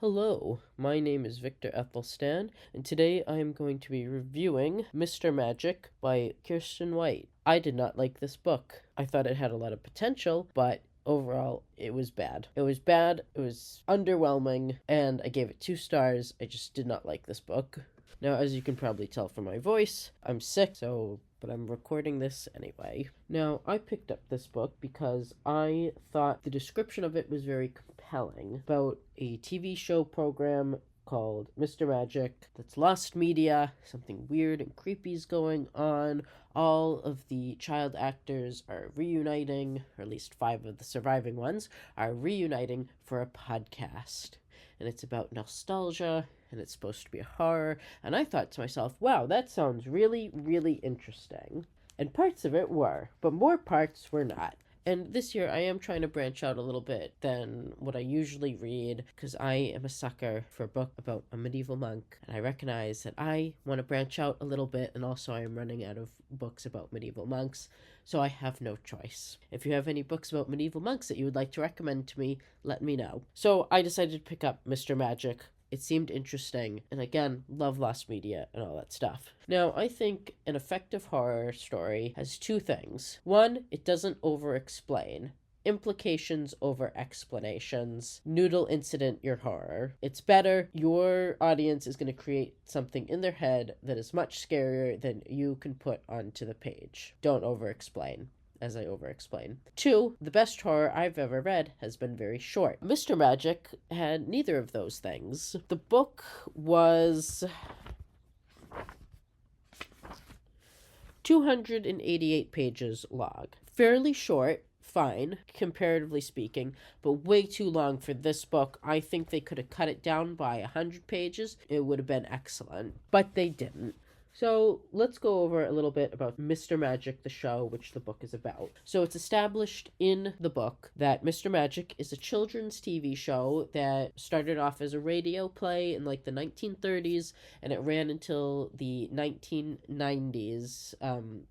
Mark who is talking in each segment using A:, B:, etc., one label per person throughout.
A: Hello, my name is Viktor Athelstan, and today I am going to be reviewing Mr. Magic by Kirsten White. I did not like this book. I thought it had a lot of potential, but overall, it was bad. It was underwhelming, and I gave it 2 stars. I just did not like this book. Now, as you can probably tell from my voice, I'm sick, but I'm recording this anyway. Now, I picked up this book because I thought the description of it was very compelling about a TV show program called Mr. Magic that's lost media, something weird and creepy is going on. All of the child actors are reuniting, or at least 5 of the surviving ones are reuniting for a podcast. And it's about nostalgia, and it's supposed to be a horror, and I thought to myself, wow, that sounds really, really interesting. And parts of it were, but more parts were not. And this year I am trying to branch out a little bit than what I usually read, because I am a sucker for a book about a medieval monk, and I recognize that I want to branch out a little bit, and also I am running out of books about medieval monks, so I have no choice. If you have any books about medieval monks that you would like to recommend to me, let me know. So I decided to pick up Mr. Magic. It seemed interesting, and again, love lost media and all that stuff. Now, I think an effective horror story has 2 things. One, it doesn't over-explain. Implications over explanations. Noodle incident your horror. It's better. Your audience is going to create something in their head that is much scarier than you can put onto the page. Don't over-explain. As I over-explain. 2, the best horror I've ever read has been very short. Mr. Magic had neither of those things. The book was 288 pages long. Fairly short, fine, comparatively speaking, but way too long for this book. I think they could have cut it down by 100 pages. It would have been excellent, but they didn't. So let's go over a little bit about Mr. Magic, the show, which the book is about. So it's established in the book that Mr. Magic is a children's TV show that started off as a radio play in like the 1930s, and it ran until the 1990s.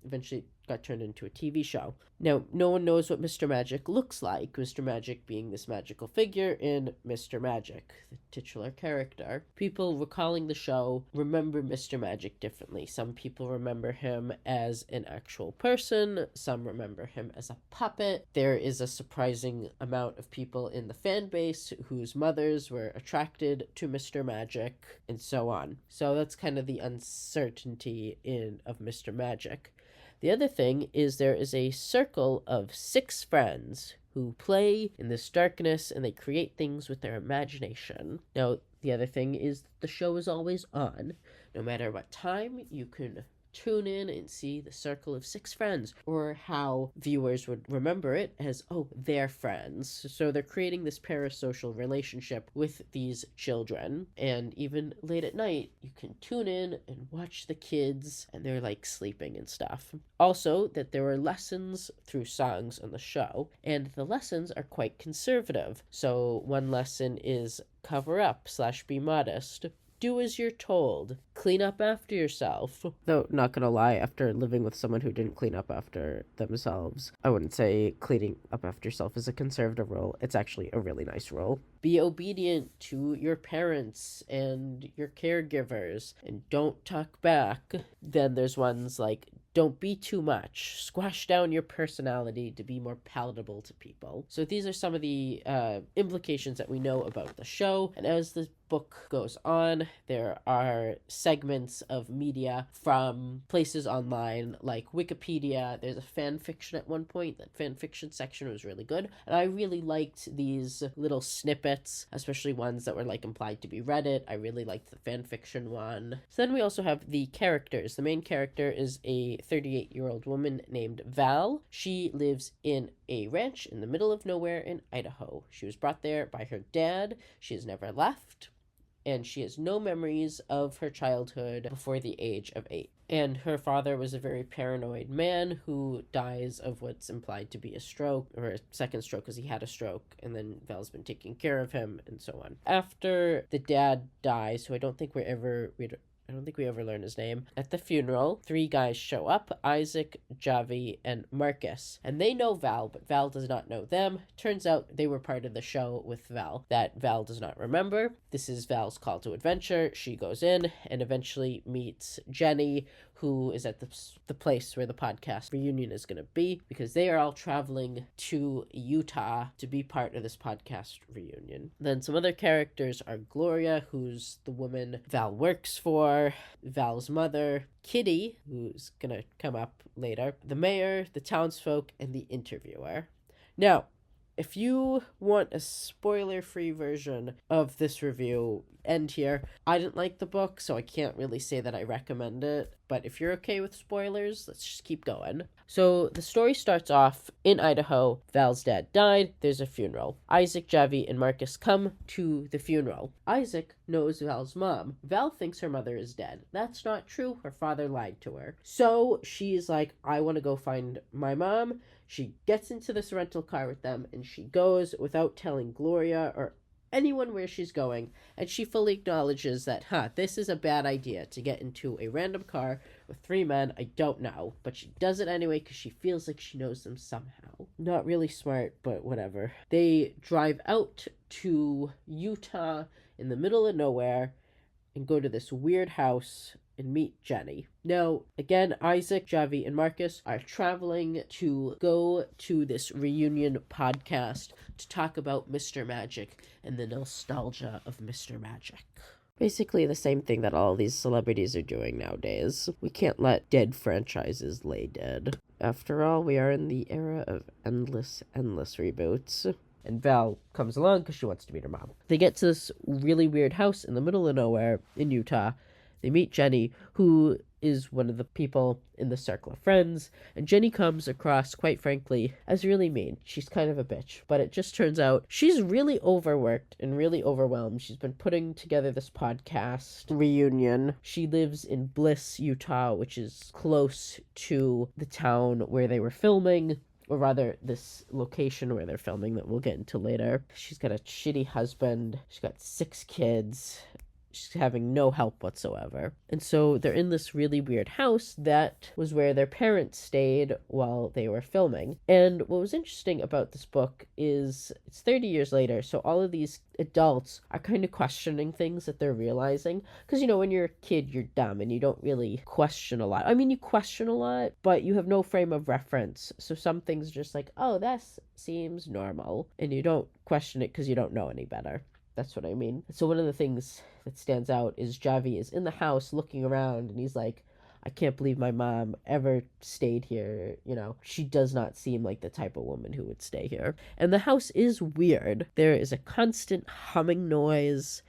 A: Eventually got turned into a TV show. Now, no one knows what Mr. Magic looks like, Mr. Magic being this magical figure in Mr. Magic, the titular character. People recalling the show remember Mr. Magic differently. Some people remember him as an actual person, some remember him as a puppet. There is a surprising amount of people in the fan base whose mothers were attracted to Mr. Magic, and so on. So that's kind of the uncertainty of Mr. Magic. The other thing is there is a circle of 6 friends who play in this darkness, and they create things with their imagination. Now, the other thing is the show is always on. No matter what time, you can tune in and see the circle of 6 friends, or how viewers would remember it as, oh, they're friends. So they're creating this parasocial relationship with these children, and even late at night, you can tune in and watch the kids, and they're like sleeping and stuff. Also, that there are lessons through songs on the show, and the lessons are quite conservative. So one lesson is cover up / be modest. Do as you're told. Clean up after yourself. Though, not gonna lie, after living with someone who didn't clean up after themselves, I wouldn't say cleaning up after yourself is a conservative rule. It's actually a really nice rule. Be obedient to your parents and your caregivers, and don't talk back. Then there's ones like, don't be too much. Squash down your personality to be more palatable to people. So these are some of the implications that we know about the show. And as the book goes on, there are segments of media from places online like Wikipedia. There's a fan fiction at one point. That fan fiction section was really good. And I really liked these little snippets, especially ones that were like implied to be Reddit. I really liked the fan fiction one. So then we also have the characters. The main character is a 38-year-old woman named Val. She lives in a ranch in the middle of nowhere in Idaho. She was brought there by her dad. She has never left, and she has no memories of her childhood before the age of 8. And her father was a very paranoid man who dies of what's implied to be a stroke, or a second stroke because he had a stroke, and then Val's been taking care of him, and so on. After the dad dies, who I don't think we're I don't think we ever learn his name. At the funeral, 3 guys show up, Isaac, Javi, and Marcus. And they know Val, but Val does not know them. Turns out they were part of the show with Val that Val does not remember. This is Val's call to adventure. She goes in and eventually meets Jenny, who is at the place where the podcast reunion is going to be, because they are all traveling to Utah to be part of this podcast reunion. Then some other characters are Gloria, who's the woman Val works for, Val's mother, Kitty, who's going to come up later, the mayor, the townsfolk, and the interviewer. Now, if you want a spoiler-free version of this review, end here. I didn't like the book, so I can't really say that I recommend it. But if you're okay with spoilers, let's just keep going. So the story starts off in Idaho. Val's dad died. There's a funeral. Isaac, Javi, and Marcus come to the funeral. Isaac knows Val's mom. Val thinks her mother is dead. That's not true. Her father lied to her. So she's like, I want to go find my mom. She gets into this rental car with them, and she goes without telling Gloria or anyone where she's going, and she fully acknowledges that, this is a bad idea to get into a random car with 3 men I don't know, but she does it anyway because she feels like she knows them somehow. Not really smart, but whatever. They drive out to Utah in the middle of nowhere and go to this weird house and meet Jenny. Now, again, Isaac, Javi, and Marcus are traveling to go to this reunion podcast to talk about Mr. Magic and the nostalgia of Mr. Magic. Basically the same thing that all these celebrities are doing nowadays. We can't let dead franchises lay dead. After all, we are in the era of endless reboots. And Val comes along because she wants to meet her mom. They get to this really weird house in the middle of nowhere in Utah. They meet Jenny, who is one of the people in the circle of friends, and Jenny comes across, quite frankly, as really mean. She's kind of a bitch, but it just turns out she's really overworked and really overwhelmed. She's been putting together this podcast reunion. She lives in Bliss, Utah, which is close to the town where they were filming, or rather this location where they're filming that we'll get into later. She's got a shitty husband. She's got 6 kids. She's having no help whatsoever. And so they're in this really weird house that was where their parents stayed while they were filming. And what was interesting about this book is it's 30 years later, so all of these adults are kind of questioning things that they're realizing. Because, when you're a kid, you're dumb and you don't really question a lot. I mean, you question a lot, but you have no frame of reference. So some things are just like, oh, that seems normal. And you don't question it because you don't know any better. That's what I mean. So one of the things that stands out is Javi is in the house looking around and he's like, I can't believe my mom ever stayed here. She does not seem like the type of woman who would stay here. And the house is weird. There is a constant humming noise.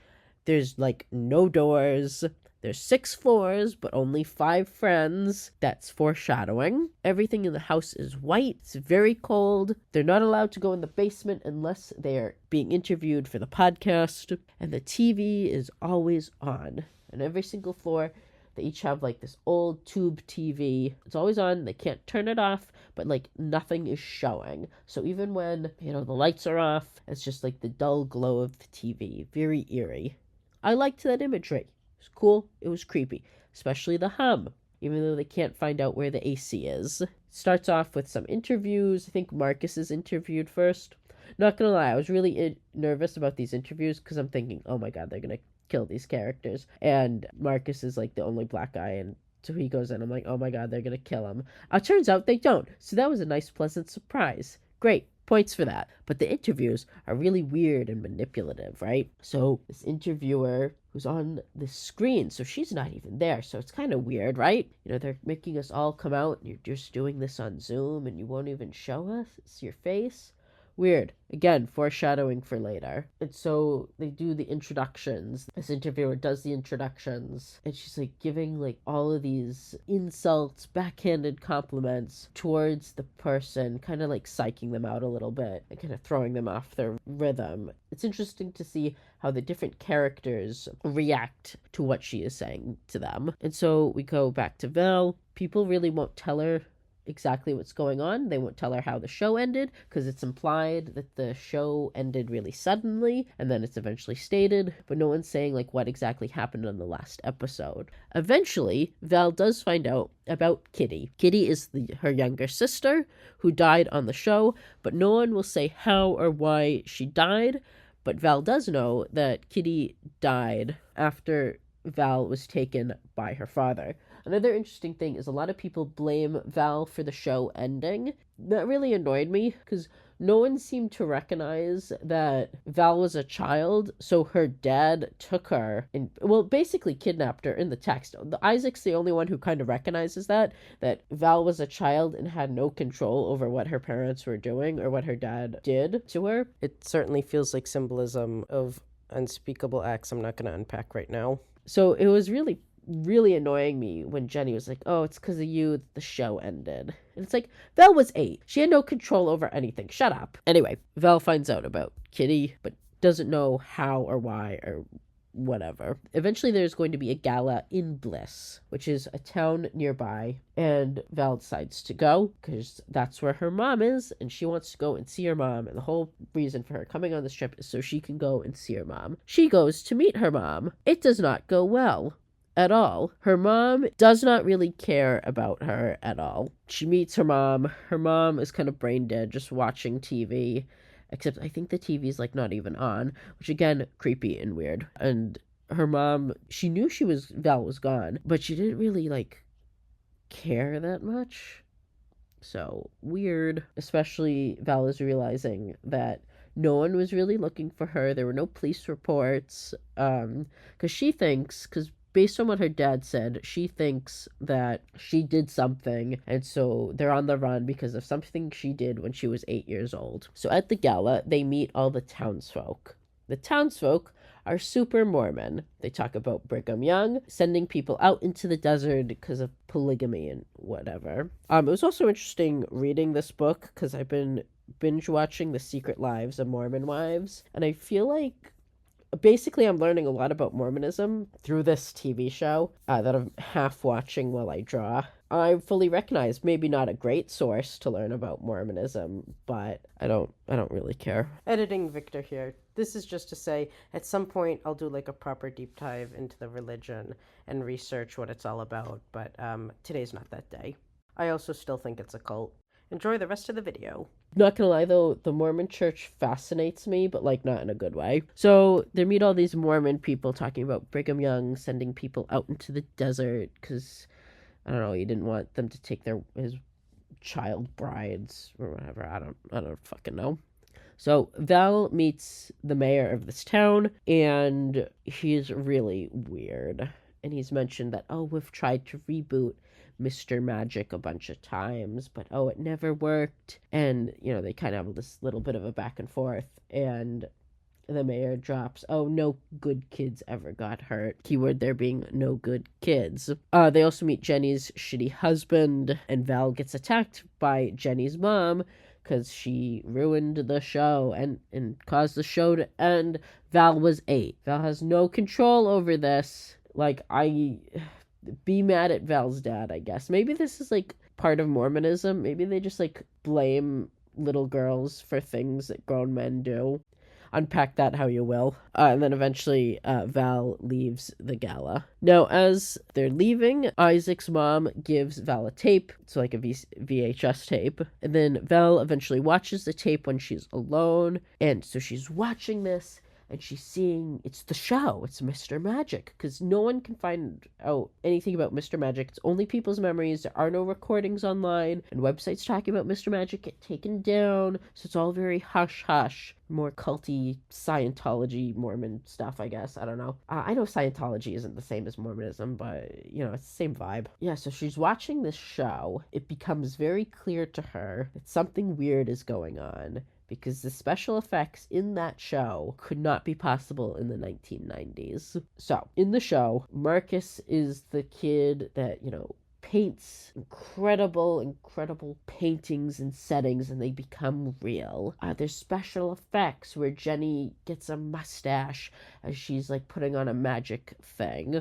A: There's no doors. There's 6 floors, but only 5 friends. That's foreshadowing. Everything in the house is white. It's very cold. They're not allowed to go in the basement unless they're being interviewed for the podcast. And the TV is always on. And every single floor, they each have this old tube TV. It's always on. They can't turn it off, but nothing is showing. So even when, the lights are off, it's just the dull glow of the TV. Very eerie. I liked that imagery. It was cool. It was creepy, especially the hum, even though they can't find out where the AC is. It starts off with some interviews. I think Marcus is interviewed first. Not gonna lie, I was really nervous about these interviews because I'm thinking, oh my god, they're gonna kill these characters. And Marcus is the only black guy, and so he goes in. I'm like, oh my god, they're gonna kill him. It turns out they don't. So that was a nice, pleasant surprise. Great. Points for that. But the interviews are really weird and manipulative, right? So this interviewer who's on the screen, so she's not even there. So it's kind of weird, right? They're making us all come out and you're just doing this on Zoom and you won't even show us your face. Weird. Again, foreshadowing for later. And so they do the introductions. This interviewer does the introductions. And she's giving all of these insults, backhanded compliments towards the person, kind of psyching them out a little bit and kind of throwing them off their rhythm. It's interesting to see how the different characters react to what she is saying to them. And so we go back to Val. People really won't tell her exactly what's going on. They won't tell her how the show ended because it's implied that the show ended really suddenly and then it's eventually stated, but no one's saying like what exactly happened on the last episode. Eventually, Val does find out about Kitty. Kitty is her younger sister who died on the show, but no one will say how or why she died. But Val does know that Kitty died after Val was taken by her father. Another interesting thing is a lot of people blame Val for the show ending. That really annoyed me because no one seemed to recognize that Val was a child, so her dad took her and, well, basically kidnapped her in the text. Isaac's the only one who kind of recognizes that Val was a child and had no control over what her parents were doing or what her dad did to her.
B: It certainly feels like symbolism of unspeakable acts I'm not going to unpack right now.
A: So it was really annoying me when Jenny was like, oh, it's because of you that the show ended. And it's like, Val was 8. She had no control over anything. Shut up. Anyway, Val finds out about Kitty, but doesn't know how or why or whatever. Eventually there's going to be a gala in Bliss, which is a town nearby, and Val decides to go because that's where her mom is, and she wants to go and see her mom, and the whole reason for her coming on this trip is so she can go and see her mom. She goes to meet her mom. It does not go well at all. Her mom does not really care about her at all. She meets her mom. Her mom is kind of brain dead, just watching TV. Except I think the TV's like not even on, which again, creepy and weird. And her mom, she knew Val was gone, but she didn't really like care that much. So weird. Especially Val is realizing that no one was really looking for her. There were no police reports. Because based on what her dad said, she thinks that she did something, and so they're on the run because of something she did when she was 8 years old. So at the gala, they meet all the townsfolk. The townsfolk are super Mormon. They talk about Brigham Young sending people out into the desert because of polygamy and whatever. It was also interesting reading this book because I've been binge watching The Secret Lives of Mormon Wives, and I feel like basically I'm learning a lot about Mormonism through this TV show that I'm half watching while I draw. I fully recognize maybe not a great source to learn about Mormonism, but I don't really care.
B: Editing Victor here. This is just to say, at some point I'll do like a proper deep dive into the religion and research what it's all about, but today's not that day. I also still think it's a cult. Enjoy the rest of the video.
A: Not gonna lie though, the Mormon church fascinates me, but like not in a good way. So they meet all these Mormon people talking about Brigham Young sending people out into the desert because, I don't know, he didn't want them to take his child brides or whatever. I don't fucking know. So Val meets the mayor of this town, and he's really weird. And he's mentioned that, oh, we've tried to reboot Mr. Magic a bunch of times, but oh, it never worked. And, they kind of have this little bit of a back and forth, and the mayor drops, oh, no good kids ever got hurt. Keyword there being no good kids. They also meet Jenny's shitty husband, and Val gets attacked by Jenny's mom because she ruined the show and caused the show to end. Val was 8. Val has no control over this. Be mad at Val's dad, I guess. Maybe this is like part of Mormonism. Maybe they just like blame little girls for things that grown men do. Unpack that how you will. And then eventually Val leaves the gala. Now, as they're leaving, Isaac's mom gives Val a tape. It's like a VHS tape. And then Val eventually watches the tape when she's alone. And so she's watching this, and she's seeing it's the show. It's Mr. Magic, because no one can find out anything about Mr. Magic. It's only people's memories. There are no recordings online, and websites talking about Mr. Magic get taken down. So it's all very hush-hush, more culty Scientology Mormon stuff, I guess. I don't know. I know Scientology isn't the same as Mormonism, but, it's the same vibe. Yeah, so she's watching this show. It becomes very clear to her that something weird is going on, because the special effects in that show could not be possible in the 1990s. So, in the show, Marcus is the kid that, paints incredible paintings and settings, and they become real. There's special effects where Jenny gets a mustache as she's, putting on a magic thing.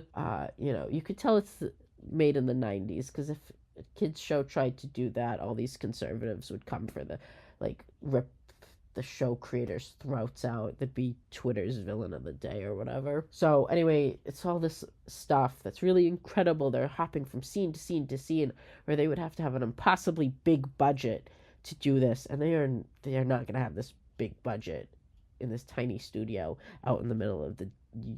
A: You could tell it's made in the 90s, because if kids show tried to do that, all these conservatives would come for the, like, rip the show creators' throats out. That'd be Twitter's villain of the day or whatever. So anyway, it's all this stuff that's really incredible. They're hopping from scene to scene to scene, where they would have to have an impossibly big budget to do this, and they are not going to have this big budget in this tiny studio out in the middle of the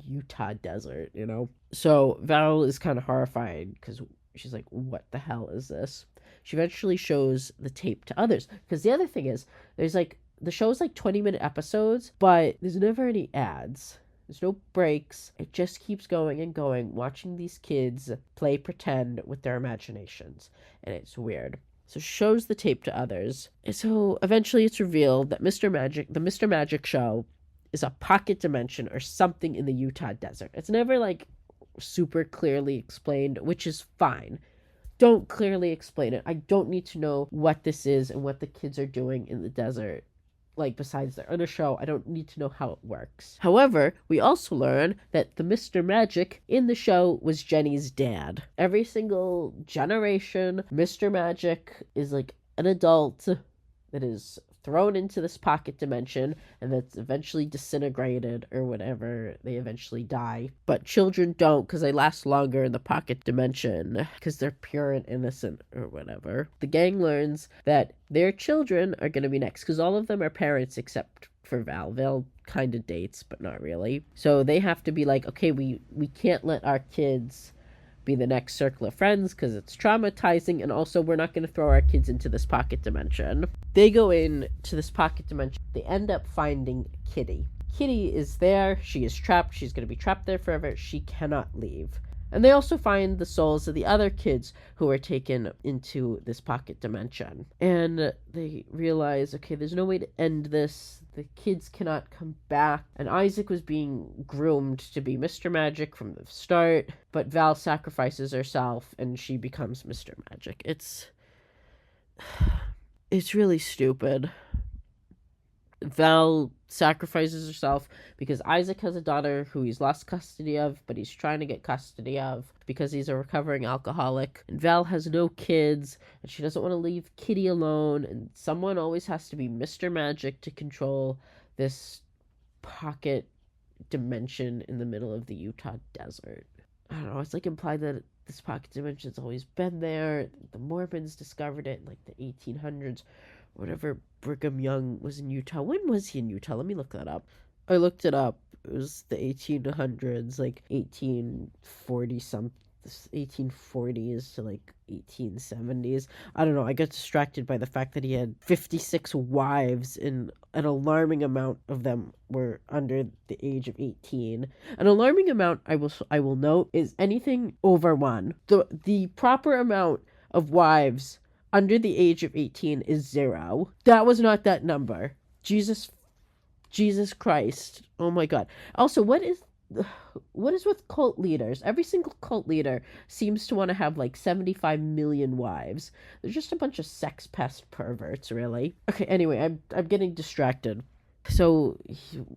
A: Utah desert, you know? So Val is kind of horrified because she's like, what the hell is this? She eventually shows the tape to others, because the other thing is, there's like, the show's like 20-minute episodes, but there's never any ads. There's no breaks. It just keeps going and going, watching these kids play pretend with their imaginations. And it's weird. So she shows the tape to others. And so eventually it's revealed that the Mr. Magic show is a pocket dimension or something in the Utah desert. It's never like super clearly explained, which is fine. Don't clearly explain it. I don't need to know what this is and what the kids are doing in the desert. Like, besides their other show, I don't need to know how it works. However, we also learn that the Mr. Magic in the show was Jenny's dad. Every single generation, Mr. Magic is like an adult that is thrown into this pocket dimension and that's eventually disintegrated or whatever. They eventually die. But children don't, because they last longer in the pocket dimension because they're pure and innocent or whatever. The gang learns that their children are going to be next, because all of them are parents except for Val. Val kind of dates, but not really. So they have to be like, okay, we can't let our kids be the next circle of friends because it's traumatizing, and also we're not going to throw our kids into this pocket dimension. They go into this pocket dimension. They end up finding Kitty. Kitty is there. She is trapped. She's going to be trapped there forever. She cannot leave. And they also find the souls of the other kids who are taken into this pocket dimension. And they realize, okay, there's no way to end this. The kids cannot come back. And Isaac was being groomed to be Mr. Magic from the start. But Val sacrifices herself and she becomes Mr. Magic. It's really stupid. Val sacrifices herself because Isaac has a daughter who he's lost custody of, but he's trying to get custody of because he's a recovering alcoholic. And Val has no kids, and she doesn't want to leave Kitty alone, and someone always has to be Mr. Magic to control this pocket dimension in the middle of the Utah desert. I don't know, it's like implied that this pocket dimension's always been there. The Mormons discovered it in like the 1800s. Whatever Brigham Young was in Utah. When was he in Utah? Let me look that up. I looked it up. It was the 1800s, like 1840 something. 1840s to like 1870s. I don't know. I got distracted by the fact that he had 56 wives and an alarming amount of them were under the age of 18. An alarming amount, I will note, is anything over one. The proper amount of wives under the age of 18 is 0. That was not that number. Jesus Christ. Oh my God. Also, what is with cult leaders? Every single cult leader seems to want to have like 75 million wives. They're just a bunch of sex pest perverts, really. Okay, anyway, I'm getting distracted. So,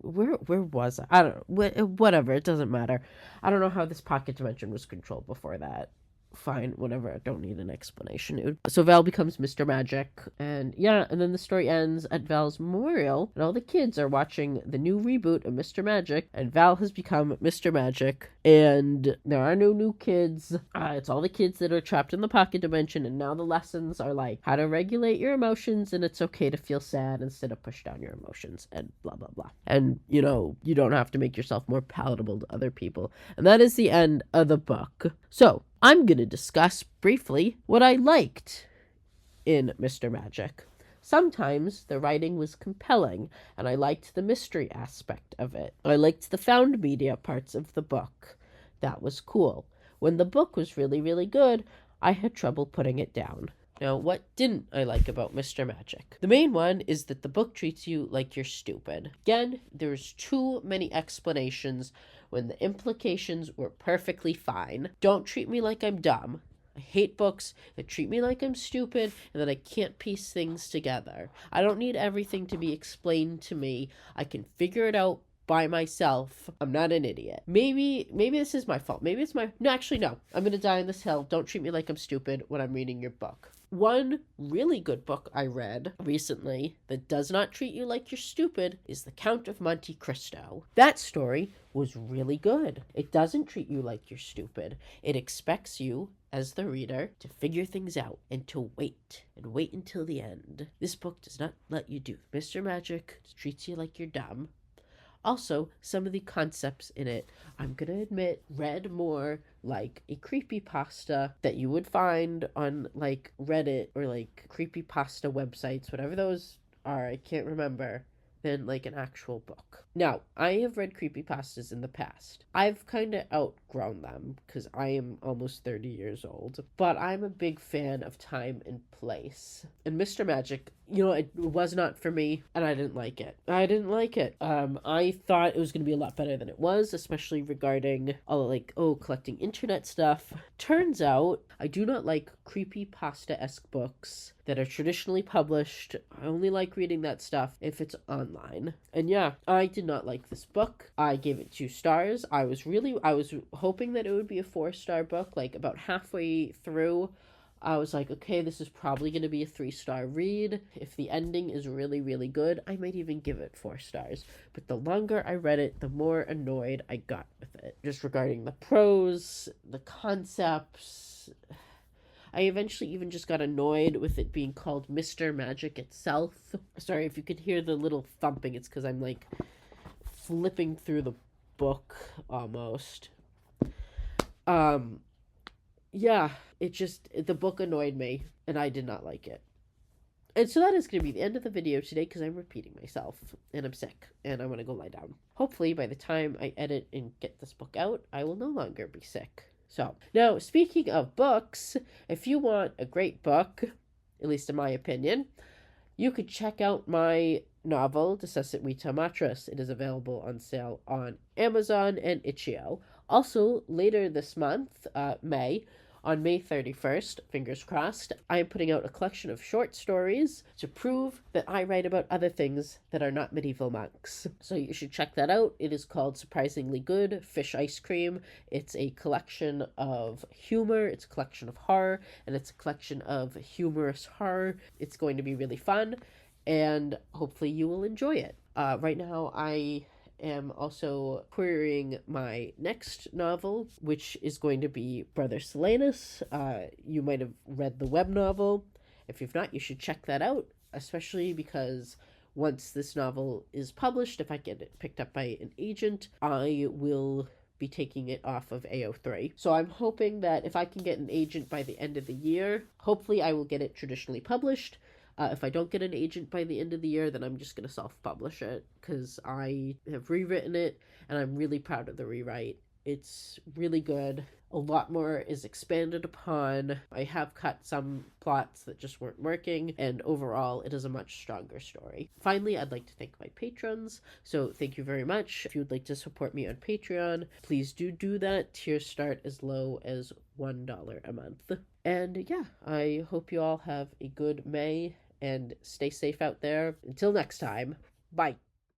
A: where was I? I don't know. Whatever, it doesn't matter. I don't know how this pocket dimension was controlled before that. Fine, whatever, I don't need an explanation. So Val becomes Mr. Magic, and then the story ends at Val's memorial, and all the kids are watching the new reboot of Mr. Magic, and Val has become Mr. Magic, and there are no new kids. It's all the kids that are trapped in the pocket dimension, and now the lessons are like how to regulate your emotions, and it's okay to feel sad instead of push down your emotions, and blah, blah, blah. And, you don't have to make yourself more palatable to other people. And that is the end of the book. So, I'm going to discuss briefly what I liked in Mr. Magic. Sometimes the writing was compelling, and I liked the mystery aspect of it. I liked the found media parts of the book. That was cool. When the book was really, really good, I had trouble putting it down. Now, what didn't I like about Mr. Magic? The main one is that the book treats you like you're stupid. Again, there's too many explanations when the implications were perfectly fine. Don't treat me like I'm dumb. I hate books that treat me like I'm stupid and that I can't piece things together. I don't need everything to be explained to me. I can figure it out by myself. I'm not an idiot. Maybe this is my fault. Maybe it's my... No, actually, no. I'm going to die on this hill. Don't treat me like I'm stupid when I'm reading your book. One really good book I read recently that does not treat you like you're stupid is The Count of Monte Cristo. That story was really good. It doesn't treat you like you're stupid. It expects you, as the reader, to figure things out and to wait until the end. This book does not let you do Mr. Magic. It treats you like you're dumb. Also, some of the concepts in it, I'm going to admit, read more like a creepypasta that you would find on, like, Reddit or, like, creepypasta websites, whatever those are, I can't remember, than, like, an actual book. Now, I have read creepypastas in the past. I've kind of outgrown them because I am almost 30 years old, but I'm a big fan of time and place. And Mr. Magic, it was not for me, and I didn't like it. I thought it was going to be a lot better than it was, especially regarding collecting internet stuff. Turns out, I do not like creepypasta-esque books that are traditionally published. I only like reading that stuff if it's online. And yeah, I did not like this book. I gave it 2 stars. I was hoping that it would be a 4-star book. Like, about halfway through, I was like, okay, this is probably going to be a 3-star read. If the ending is really, really good, I might even give it 4 stars. But the longer I read it, the more annoyed I got with it. Just regarding the prose, the concepts. I eventually even just got annoyed with it being called Mr. Magic itself. Sorry if you could hear the little thumping. It's because I'm, like, flipping through the book almost. Yeah, the book annoyed me, and I did not like it. And so that is going to be the end of the video today, because I'm repeating myself, and I'm sick, and I want to go lie down. Hopefully, by the time I edit and get this book out, I will no longer be sick. So, now, speaking of books, if you want a great book, at least in my opinion, you could check out my novel, Decessit Vita Matris. It is available on sale on Amazon and Itch.io. Also, later this month, on May 31st, fingers crossed, I am putting out a collection of short stories to prove that I write about other things that are not medieval monks. So you should check that out. It is called Surprisingly Good Fish Ice Cream. It's a collection of humor, it's a collection of horror, and it's a collection of humorous horror. It's going to be really fun, and hopefully you will enjoy it. Right now, I am also querying my next novel, which is going to be Brother Silanus. You might have read the web novel. If you've not, you should check that out, especially because once this novel is published, if I get it picked up by an agent, I will be taking it off of AO3. So I'm hoping that if I can get an agent by the end of the year, hopefully I will get it traditionally published. If I don't get an agent by the end of the year, then I'm just going to self-publish it, because I have rewritten it, and I'm really proud of the rewrite. It's really good. A lot more is expanded upon. I have cut some plots that just weren't working, and overall, it is a much stronger story. Finally, I'd like to thank my patrons, so thank you very much. If you would like to support me on Patreon, please do that. Tiers start as low as $1 a month. And yeah, I hope you all have a good May, and stay safe out there. Until next time, bye.